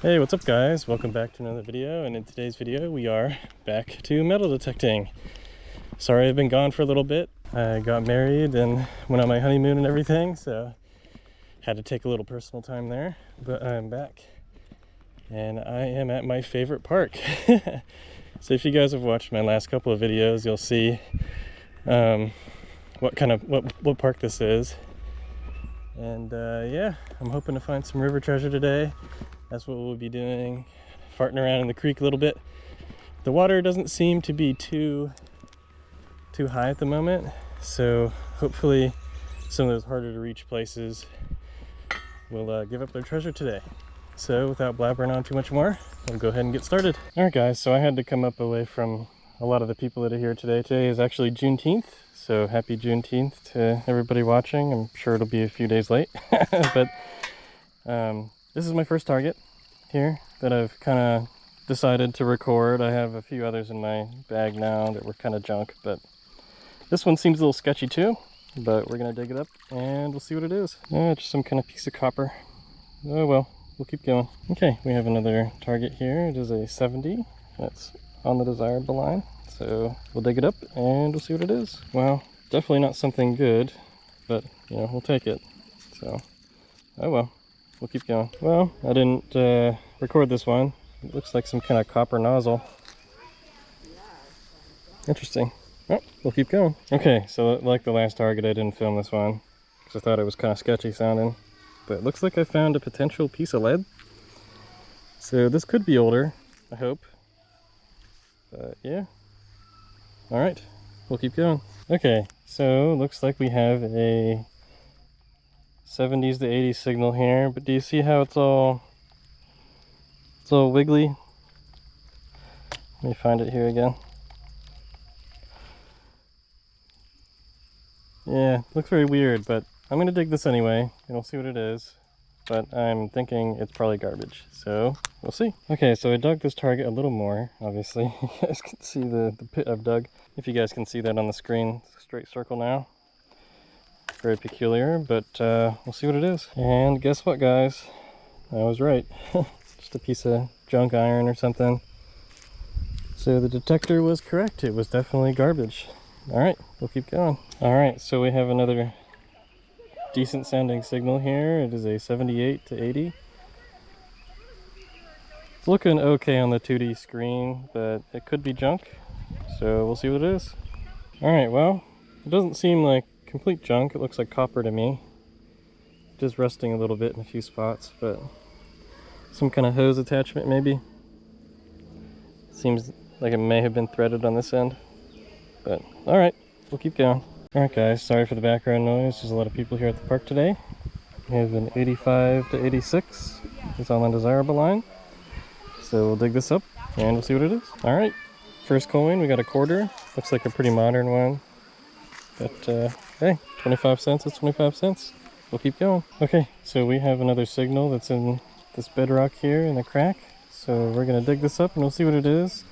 Hey, what's up guys? Welcome back to another video, and in today's video we are back to metal detecting. Sorry I've been gone for a little bit. I got married and went on my honeymoon and everything, so had to take a little personal time there, but I'm back and I am at my favorite park. So if you guys have watched my last couple of videos, you'll see what park this is. And yeah, I'm hoping to find some river treasure today. That's what we'll be doing, farting around in the creek a little bit. The water doesn't seem to be too high at the moment, so hopefully some of those harder to reach places will give up their treasure today. So without blabbering on too much more, I'll go ahead and get started. Alright guys, so I had to come up away from a lot of the people that are here today. Today is actually Juneteenth, so happy Juneteenth to everybody watching. I'm sure it'll be a few days late, but this is my first target here that I've kind of decided to record. I have a few others in my bag now that were kind of junk, but this one seems a little sketchy too, but we're gonna dig it up and we'll see what it is. Just some kind of piece of copper. Oh well, we'll keep going. Okay, we have another target here. It is a 70. That's on the desirable line. So we'll dig it up and we'll see what it is. Well, definitely not something good, but you know, we'll take it. So, oh well. We'll keep going. Well, I didn't record this one. It looks like some kind of copper nozzle. Interesting. Oh, we'll keep going. Okay, so like the last target, I didn't film this one because I thought it was kind of sketchy sounding. But it looks like I found a potential piece of lead. So this could be older, I hope. But yeah. Alright, we'll keep going. Okay, so looks like we have a 70s to 80s signal here, but do you see how it's all wiggly? Let me find it here again. Yeah, looks very weird, but I'm gonna dig this anyway and we'll see what it is. But I'm thinking it's probably garbage, so we'll see. Okay, so I dug this target a little more, obviously. You guys can see the pit I've dug. If you guys can see that on the screen, it's a straight circle now. Very peculiar, but we'll see what it is. And guess what, guys? I was right. Just a piece of junk iron or something. So the detector was correct. It was definitely garbage. Alright, we'll keep going. Alright, so we have another decent sounding signal here. It is a 78 to 80. It's looking okay on the 2D screen, but it could be junk. So we'll see what it is. Alright, well, it doesn't seem like complete junk. It looks like copper to me. Just rusting a little bit in a few spots, but some kind of hose attachment maybe. Seems like it may have been threaded on this end, but alright, we'll keep going. Alright guys, sorry for the background noise. There's a lot of people here at the park today. We have an 85 to 86. It's on the desirable line. So we'll dig this up and we'll see what it is. Alright, first coin, we got a quarter. Looks like a pretty modern one. But hey, 25 cents is 25 cents. We'll keep going. Okay, so we have another signal that's in this bedrock here in the crack. So we're gonna dig this up and we'll see what it is.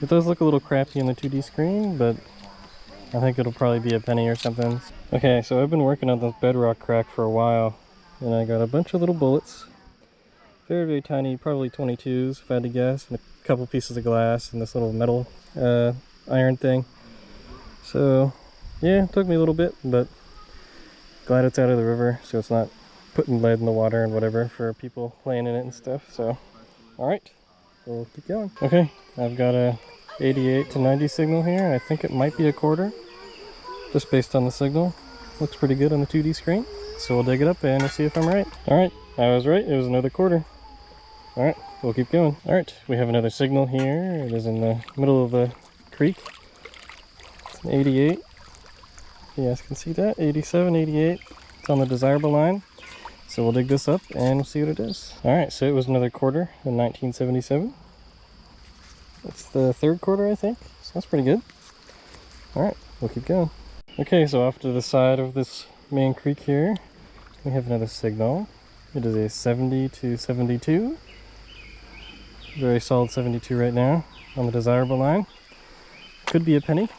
It does look a little crappy on the 2D screen, but I think it'll probably be a penny or something. Okay, so I've been working on this bedrock crack for a while, and I got a bunch of little bullets. Very, very tiny, probably 22s if I had to guess, and a couple pieces of glass and this little metal iron thing. So yeah, it took me a little bit, but glad it's out of the river, so it's not putting lead in the water and whatever for people playing in it and stuff. So, alright, we'll keep going. Okay, I've got a 88 to 90 signal here. I think it might be a quarter, just based on the signal. Looks pretty good on the 2D screen. So we'll dig it up and we'll see if I'm right. Alright, I was right, it was another quarter. Alright, we'll keep going. Alright, we have another signal here. It is in the middle of the creek. It's an 88. You guys can see that, 87, 88. It's on the desirable line. So we'll dig this up and we'll see what it is. Alright, so it was another quarter in 1977. It's the third quarter, I think. So that's pretty good. Alright, we'll keep going. Okay, so off to the side of this main creek here, we have another signal. It is a 70 to 72. Very solid 72 right now on the desirable line. Could be a penny,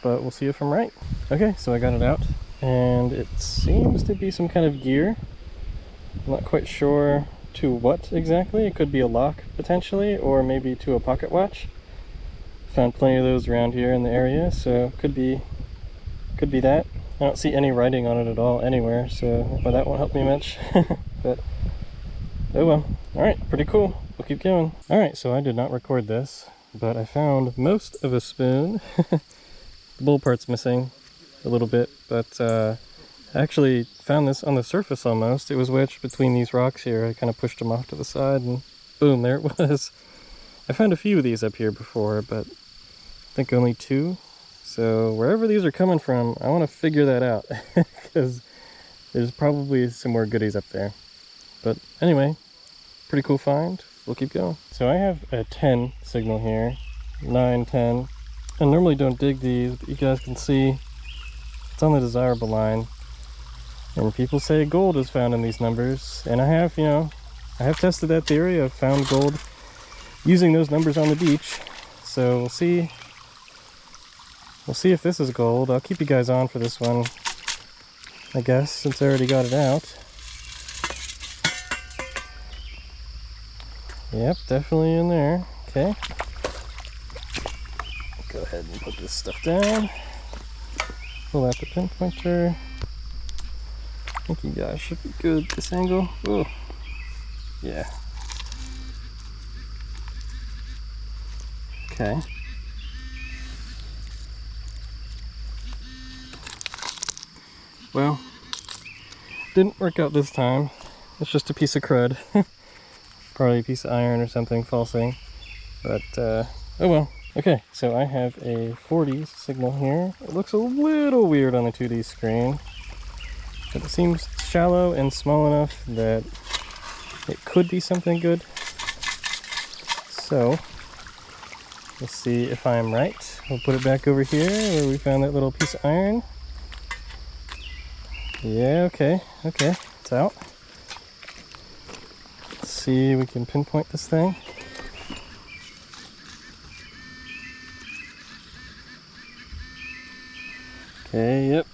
but we'll see if I'm right. Okay, so I got it out, and it seems to be some kind of gear. I'm not quite sure to what exactly. It could be a lock potentially, or maybe to a pocket watch. Found plenty of those around here in the area, so could be that. I don't see any writing on it at all anywhere, so well, that won't help me much. But oh well. Alright, pretty cool. We'll keep going. Alright, so I did not record this, but I found most of a spoon. The bowl part's missing a little bit, but I actually found this on the surface almost. It was wedged between these rocks here. I kind of pushed them off to the side and boom, there it was. I found a few of these up here before, but I think only 2. So wherever these are coming from, I want to figure that out because there's probably some more goodies up there. But anyway, pretty cool find. We'll keep going. So I have a 10 signal here, 9, 10. I normally don't dig these, but you guys can see it's on the desirable line. And people say gold is found in these numbers. And I have, I have tested that theory. I've found gold using those numbers on the beach. So we'll see. We'll see if this is gold. I'll keep you guys on for this one, I guess, since I already got it out. Yep, definitely in there. Okay. Go ahead and put this stuff down. Pull out the pinpointer. I think you guys should be good at this angle. Oh, yeah. Okay. Well, didn't work out this time. It's just a piece of crud. Probably a piece of iron or something falsing. But, oh well. Okay, so I have a 40 signal here. It looks a little weird on the 2D screen. But it seems shallow and small enough that it could be something good. So, let's see if I'm right. We'll put it back over here where we found that little piece of iron. Yeah, okay, it's out. Let's see if we can pinpoint this thing. Okay, yep.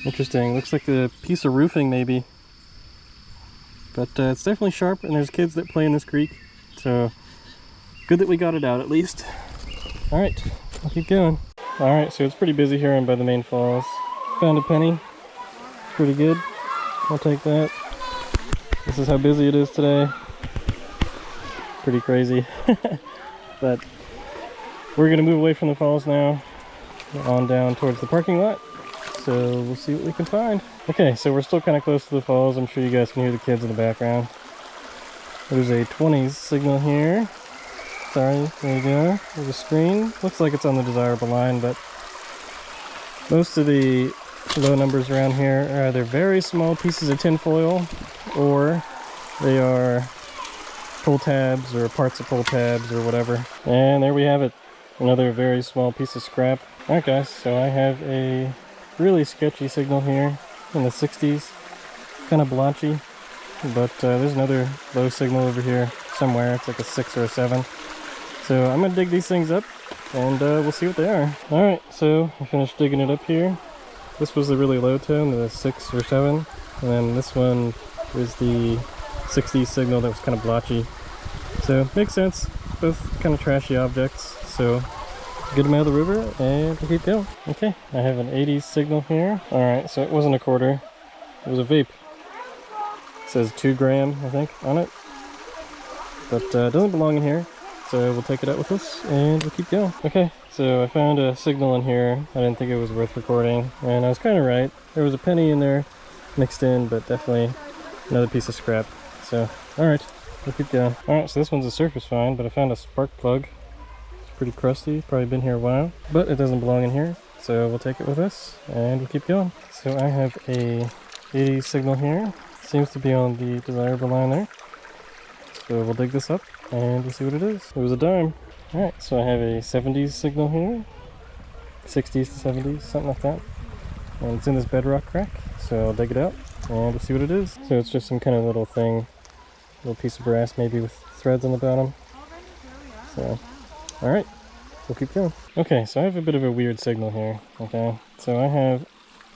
Interesting, looks like a piece of roofing maybe. But it's definitely sharp, and there's kids that play in this creek. So, good that we got it out at least. Alright, I'll keep going. Alright, so it's pretty busy here by the main falls. Found a penny. Pretty good. I'll take that. This is how busy it is today. Pretty crazy. But we're going to move away from the falls now. On down towards the parking lot. So we'll see what we can find. Okay, so we're still kind of close to the falls. I'm sure you guys can hear the kids in the background. There's a 20s signal here. Sorry, there you go. There's a screen. Looks like it's on the desirable line, but most of the low numbers around here are either very small pieces of tin foil, or they are pull tabs or parts of pull tabs or whatever. And there we have it. Another very small piece of scrap. Alright guys, so I have a really sketchy signal here in the 60s. Kind of blotchy, but there's another low signal over here somewhere. It's like a 6 or a 7. So I'm going to dig these things up and we'll see what they are. Alright, so I finished digging it up here. This was the really low tone, the 6 or 7. And then this one is the 60s signal that was kind of blotchy. So makes sense, both kind of trashy objects. So get them out of the river and we'll keep going. Okay, I have an 80s signal here. Alright, so it wasn't a quarter, it was a vape. It says 2 gram, I think, on it. But it doesn't belong in here. So we'll take it out with us and we'll keep going. Okay, so I found a signal in here. I didn't think it was worth recording, and I was kind of right. There was a penny in there mixed in, but definitely another piece of scrap. So, alright, we'll keep going. Alright, so this one's a surface find, but I found a spark plug. It's pretty crusty, probably been here a while, but it doesn't belong in here. So we'll take it with us and we'll keep going. So I have a 80 signal here. Seems to be on the desirable line there. So we'll dig this up and we'll see what it is. It was a dime. Alright, so I have a 70s signal here. 60s to 70s, something like that. And it's in this bedrock crack. So I'll dig it out and we'll see what it is. So it's just some kind of little thing. Little piece of brass maybe with threads on the bottom. So, alright, we'll keep going. Okay, so I have a bit of a weird signal here. Okay, so I have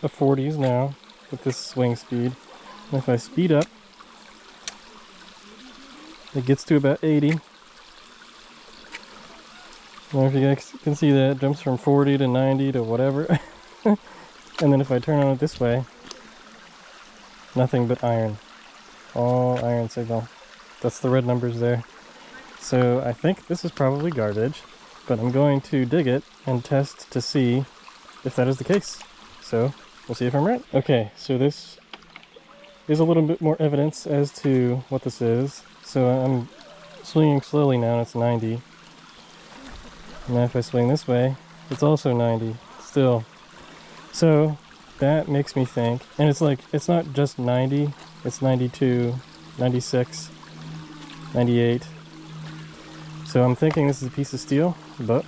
a 40s now with this swing speed. And if I speed up, it gets to about 80. I don't know if you guys can see that. It jumps from 40 to 90 to whatever. And then if I turn on it this way, nothing but iron. All iron signal. That's the red numbers there. So I think this is probably garbage, but I'm going to dig it and test to see if that is the case. So we'll see if I'm right. Okay, so this is a little bit more evidence as to what this is. So I'm swinging slowly now, and it's 90. And now if I swing this way, it's also 90 still. So that makes me think, and it's like, it's not just 90, it's 92, 96, 98. So I'm thinking this is a piece of steel, but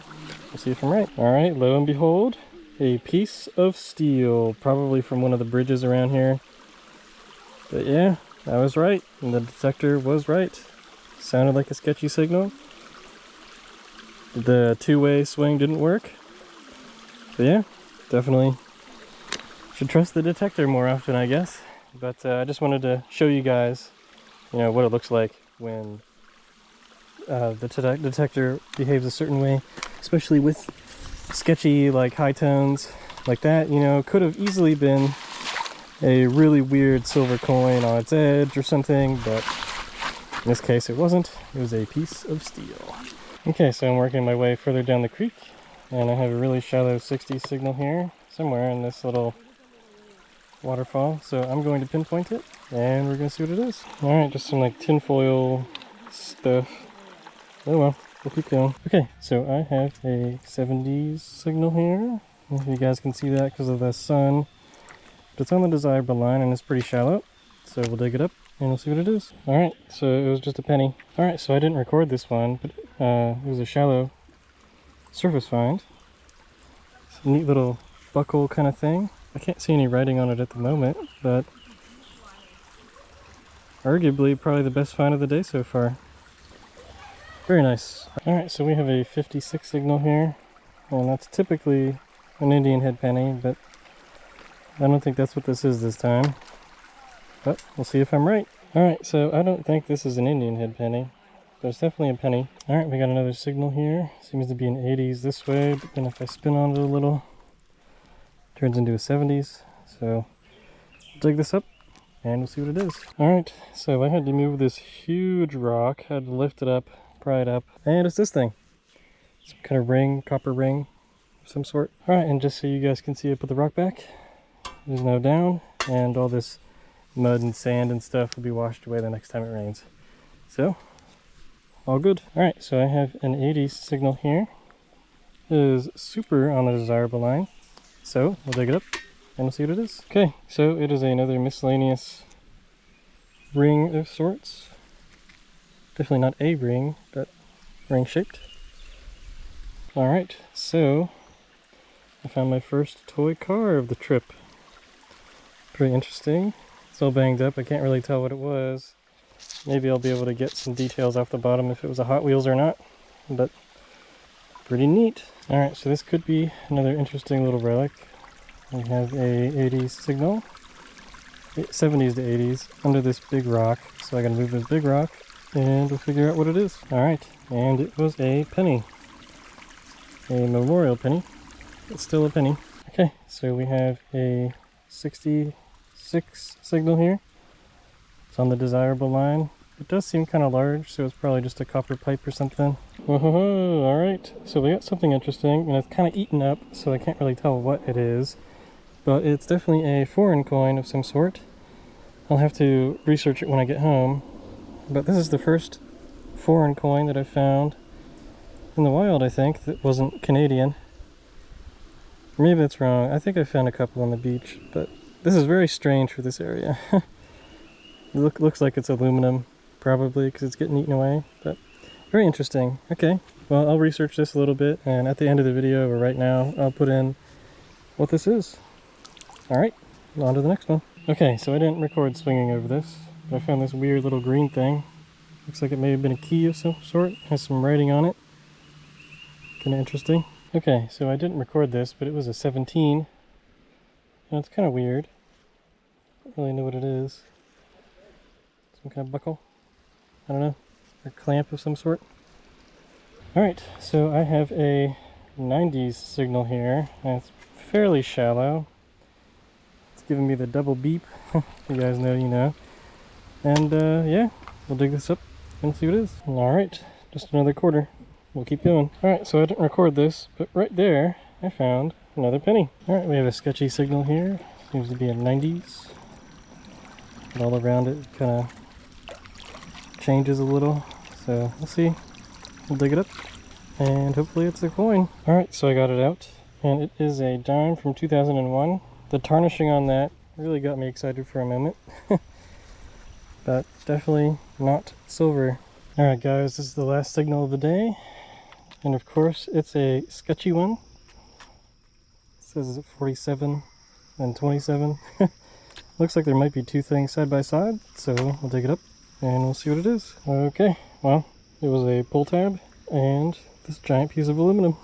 we'll see if I'm right. All right, lo and behold, a piece of steel, probably from one of the bridges around here. But yeah, I was right, and the detector was right. Sounded like a sketchy signal. The two-way swing didn't work. But yeah, definitely should trust the detector more often, I guess. But I just wanted to show you guys, you know, what it looks like when the detector behaves a certain way, especially with sketchy, like, high tones like that. You know, could have easily been a really weird silver coin on its edge or something, but in this case it wasn't. It was a piece of steel. Okay, so I'm working my way further down the creek, and I have a really shallow 60 signal here somewhere in this little waterfall. So I'm going to pinpoint it, and we're going to see what it is. Alright, just some like tinfoil stuff. Oh well, we'll keep going. Okay, so I have a 70s signal here. I don't know if you guys can see that because of the sun. But it's on the desirable line, and it's pretty shallow. So we'll dig it up, and we'll see what it is. Alright, so it was just a penny. Alright, so I didn't record this one, but it was a shallow surface find. It's a neat little buckle kind of thing. I can't see any writing on it at the moment, but arguably probably the best find of the day so far. Very nice. Alright, so we have a 56 signal here, and that's typically an Indian head penny, but I don't think that's what this is this time. But we'll see if I'm right. Alright, so I don't think this is an Indian head penny, but it's definitely a penny. Alright, we got another signal here. Seems to be an 80s this way, but then if I spin on it a little, it turns into a 70s. So we'll dig this up and we'll see what it is. Alright, so I had to move this huge rock, had to lift it up, pry it up, and it's this thing. Some kind of ring, copper ring of some sort. Alright, and just so you guys can see, I put the rock back. It is now down, and all this mud and sand and stuff will be washed away the next time it rains. So, all good. Alright, so I have an 80s signal here. It is super on the desirable line. So, we'll dig it up and we'll see what it is. Okay, so it is another miscellaneous ring of sorts. Definitely not a ring, but ring shaped. Alright, so I found my first toy car of the trip. Pretty interesting. It's all banged up. I can't really tell what it was. Maybe I'll be able to get some details off the bottom if it was a Hot Wheels or not. But pretty neat. Alright, so this could be another interesting little relic. We have a 80s signal. 70s to 80s under this big rock. So I gotta move this big rock and we'll figure out what it is. Alright, and it was a penny. A memorial penny. It's still a penny. Okay, so we have a 66 signal here. It's on the desirable line. It does seem kind of large, so it's probably just a copper pipe or something. Whoa, alright, so we got something interesting, and it's kind of eaten up, so I can't really tell what it is. But it's definitely a foreign coin of some sort. I'll have to research it when I get home. But this is the first foreign coin that I've found in the wild, I think, that wasn't Canadian. Maybe that's wrong. I think I found a couple on the beach, but this is very strange for this area. It looks like it's aluminum, probably, because it's getting eaten away, but very interesting. Okay, well, I'll research this a little bit, and at the end of the video, or right now, I'll put in what this is. Alright, on to the next one. Okay, so I didn't record swinging over this, but I found this weird little green thing. Looks like it may have been a key of some sort. Has some writing on it. Kind of interesting. Okay, so I didn't record this, but it was a 17. And it's kind of weird. I don't really know what it is. Some kind of buckle? I don't know. or clamp of some sort. Alright, so I have a 90s signal here, and it's fairly shallow. It's giving me the double beep. If you guys know, you know. And yeah, we'll dig this up and see what it is. Alright, just another quarter. We'll keep going. Alright, so I didn't record this, but right there I found another penny. Alright, we have a sketchy signal here. Seems to be a 90s. But all around it kind of changes a little. So we'll see. We'll dig it up and hopefully it's a coin. Alright, so I got it out and it is a dime from 2001. The tarnishing on that really got me excited for a moment. But definitely not silver. Alright guys, this is the last signal of the day. And of course it's a sketchy one. It says 47 and 27. Looks like there might be two things side by side, so we'll dig it up and we'll see what it is. Okay, well, it was a pull tab and this giant piece of aluminum.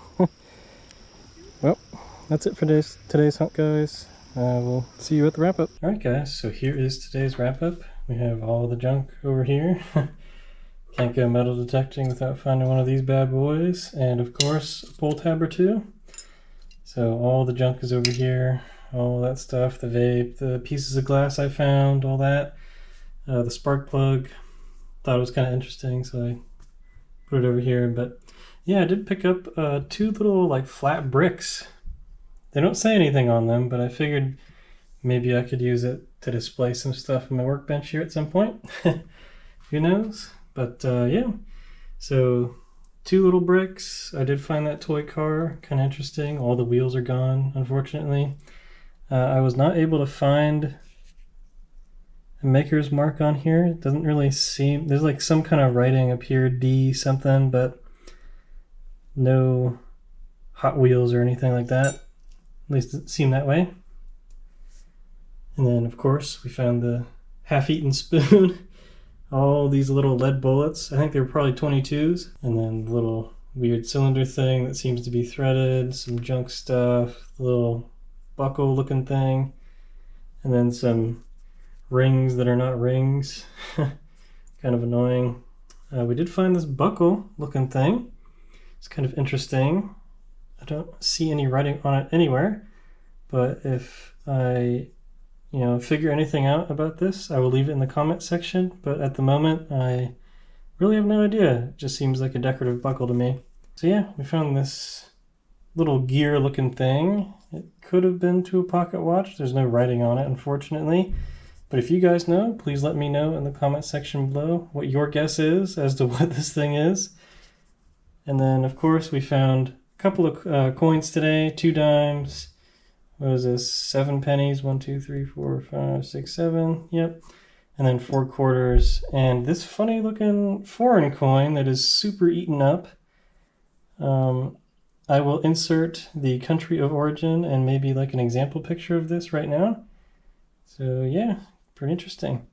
Well, that's it for today's hunt, guys. We'll see you at the wrap-up. Alright guys, so here is today's wrap-up. We have all the junk over here. Can't go metal detecting without finding one of these bad boys. And of course, a pull tab or two. So all the junk is over here. All that stuff, the vape, the pieces of glass I found, all that. The spark plug. Thought it was kind of interesting, so I put it over here. But yeah, I did pick up two little like flat bricks. They don't say anything on them, but I figured maybe I could use it to display some stuff on my workbench here at some point. Who knows? But yeah, so two little bricks. I did find that toy car kind of interesting. All the wheels are gone, unfortunately. I was not able to find a maker's mark on here. It doesn't really seem, there's like some kind of writing up here, D something, but no Hot Wheels or anything like that. At least it seemed that way. And then of course we found the half-eaten spoon. All these little lead bullets. I think they were probably 22s. And then the little weird cylinder thing that seems to be threaded. Some junk stuff. The little buckle looking thing. And then some rings that are not rings. Kind of annoying. We did find this buckle looking thing. It's kind of interesting. I don't see any writing on it anywhere. But if I figure anything out about this, I will leave it in the comment section, but at the moment I really have no idea. It just seems like a decorative buckle to me. So yeah, we found this little gear looking thing. It could have been to a pocket watch. There's no writing on it, unfortunately. But if you guys know, please let me know in the comment section below what your guess is as to what this thing is. And then of course we found a couple of coins today, 2 dimes. What is this? 7 pennies. 1, 2, 3, 4, 5, 6, 7. Yep. And then 4 quarters. And this funny looking foreign coin that is super eaten up. I will insert the country of origin and maybe like an example picture of this right now. So yeah, pretty interesting.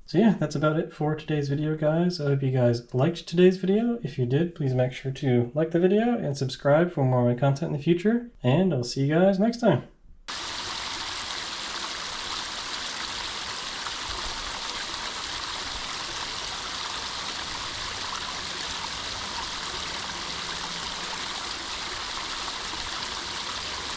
So yeah, that's about it for today's video, guys. I hope you guys liked today's video. If you did, please make sure to like the video and subscribe for more of my content in the future. And I'll see you guys next time.